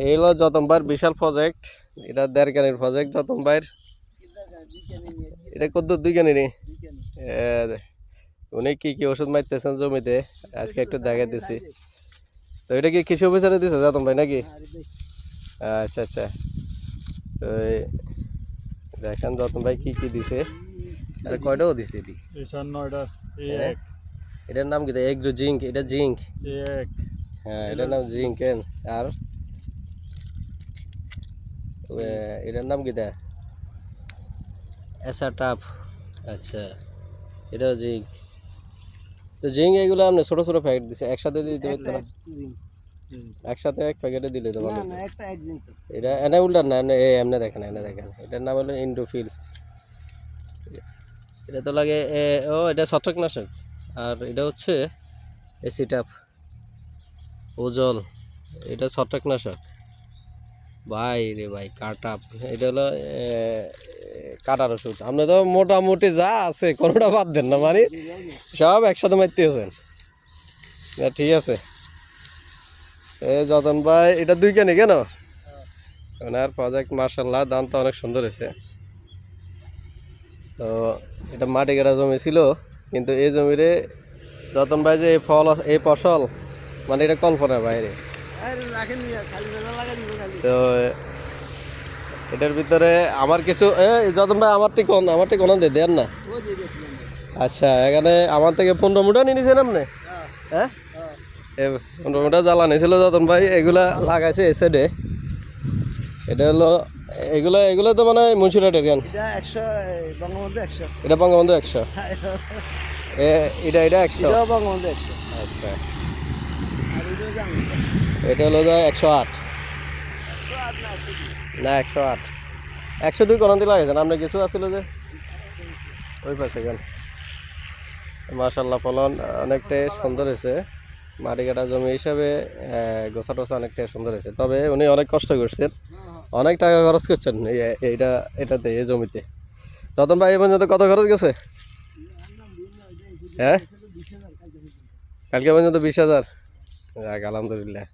এই হলো যতন ভাইয়ের বিশাল প্রজেক্ট, এটা 1.5 কানির প্রজেক্ট যতন ভাইয়ের। এটা কত 2 কানি রে? উনি কি কি ওষুধ মারতেছেন জমিতে আজকে একটু দেখা দিছি। তো এটা কি কৃষি অফিসারে দিছে যতন ভাই নাকি? আচ্ছা আচ্ছা, তো দেখেন যতন ভাই কি কি দিছে। আরে কয়টাও দিছে এটি? এটার নাম কি? এগ্রো জিঙ্ক, এটা জিঙ্ক। হ্যাঁ, এটার নাম জিঙ্ক। আর এটার নাম কি? এসাটাপ। আচ্ছা, এটাও জিঙ্ক। তো জিঙ্ক এগুলো আপনি ছোট ছোট প্যাকেট দিছে, একসাথে দিতে পারতেন না? একসাথে এক প্যাকেটে দিলে তো ভালো। এটা এনে উল্টান না, এমনি এমনি দেখেন, এনে দেখেন। এটার নাম হলো ইন্ডোফিল। এটা তো লাগে ও এটা ছত্রাকনাশক। আর এটা হচ্ছে এসিটাপ, ওজল। এটা ছত্রাকনাশক। ভাই রে ভাই, কাটাপ। এটা হলো কাটার ওষুধ। আপনি তো মোটামুটি যা আছে কোনোটা বাদ দেন না, মানে সব একসাথে মারতেছেন। ঠিক আছে, যতন ভাই এটা 2 কানি কেন? ওনার প্রজেক্ট মার্শাল্লাহ, দাম তো অনেক সুন্দর হয়েছে। তো এটা মাটি কাটা জমি ছিল, কিন্তু এই জমিরে যতন ভাই যে এই ফসল, মানে এটা কল্পনার বাইরে। তো এটার ভিতরে আমার কিছু যতন ভাই আমার কোন দিয়ে দেন না। আচ্ছা, এখানে আমার থেকে 15 মুঠা নিয়ে নিয়েছেন আপনি? হ্যাঁ, 15 মুঠা জ্বালানি ছিল যতন ভাই, এগুলা লাগাইছে এই সাইডে। এটা হলো এগুলো তো মানে মুন্সিরাটের গান। এটা বঙ্গবন্ধু 100। এটা 100। আচ্ছা, এটা হলো 108 না 108 102 কোন দিকে লাগাইছেন আপনি? কিছু আসছিল যে ওই পাশে গান। মাশাল্লাহ, ফলন অনেকটাই সুন্দর হয়েছে। মাটি কাটা জমি হিসাবে গোছা টোছা অনেকটাই সুন্দর হয়েছে। তবে উনি অনেক কষ্ট করছেন, অনেক টাকা খরচ করছেন এটাতে, এই জমিতে। রতন ভাই, এই পর্যন্ত কত খরচ গেছে? হ্যাঁ, কালকে পর্যন্ত 20,000। যাক, আলহামদুলিল্লাহ,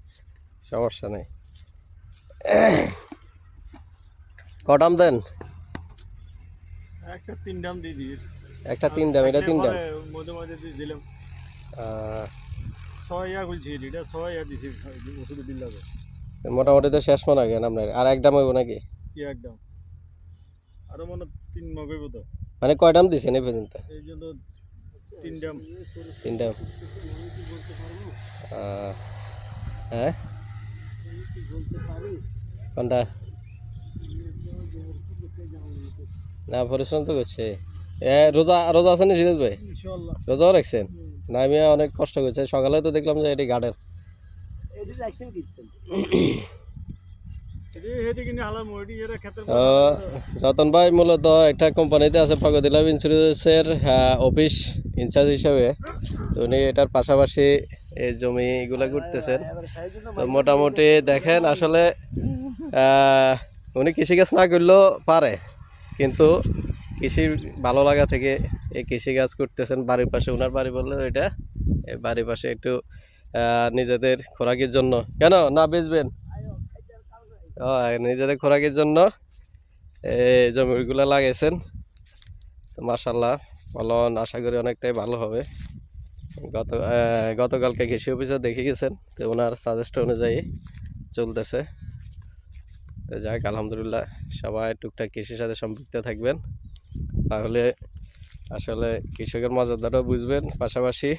সমস্যা নেই। কটাম দেন? একটা 3 ডাম দিয়ে দিই। একটা 3 ডাম, এটা 3 ডাম মধ্যে মধ্যে দিলাম। 6 খুলছি, এটা 6 দিছি ওষুধ বিল লাগে। মোটামুটি তো শেষ মনে হয় আপনার। আর 1 ডাম হইব নাকি? কি 1 ডাম? আরো মনে 3 মগ হইব তো। মানে কয় ডাম দিছেন এই পর্যন্ত? এই জন্য 3 ডাম। 3 ডাম। হ্যাঁ, কোনটা? না, পরিশ্রম তো করছে। রোজা আছেন সিরাজ ভাই? রোজাও রাখছেন? না, আমি অনেক কষ্ট করছে। সকালে তো দেখলাম যে এটি গার্ডের। যতন ভাই মূলত একটা কোম্পানিতে আছে, প্রগতি লাভ ইন্স্যুরেন্সের অফিস ইনচার্জ হিসাবে। উনি এটার পাশাপাশি এই জমিগুলো করতেছেন। তো মোটামুটি দেখেন, আসলে উনি কৃষিকাজ না করলেও পারে, কিন্তু কৃষি ভালো লাগা থেকে এই কৃষিকাজ করতেছেন। বাড়ির পাশে, ওনার বাড়ি বললে এটা, এই বাড়ির পাশে একটু নিজেদের খোরাকের জন্য, কেন না বেচবেন, নিজেদের খোরাকের জন্য এই জমিগুলো লাগাইছেন। তো মাশাল্লাহ, ফলন আশা করি অনেকটাই ভালো হবে। গতকালকে কৃষি অফিসার দেখে গেছেন, তো ওনার সাজেস্ট অনুযায়ী চলতেছে। তো যাক, আলহামদুলিল্লাহ, সবাই টুকটাক কৃষির সাথে সম্পৃক্ত থাকবেন, তাহলে আসলে কৃষকের মর্যাদাটাও বুঝবেন, পাশাপাশি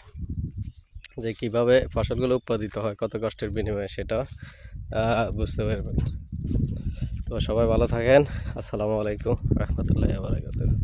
যে কিভাবে ফসলগুলো উৎপাদিত হয় কত কষ্টের বিনিময়ে, সেটা বুঝতে পারবেন। তো সবাই ভালো থাকেন। আসসালামু আলাইকুম রহমতুল্লাহি ওয়া বারাকাতুহু।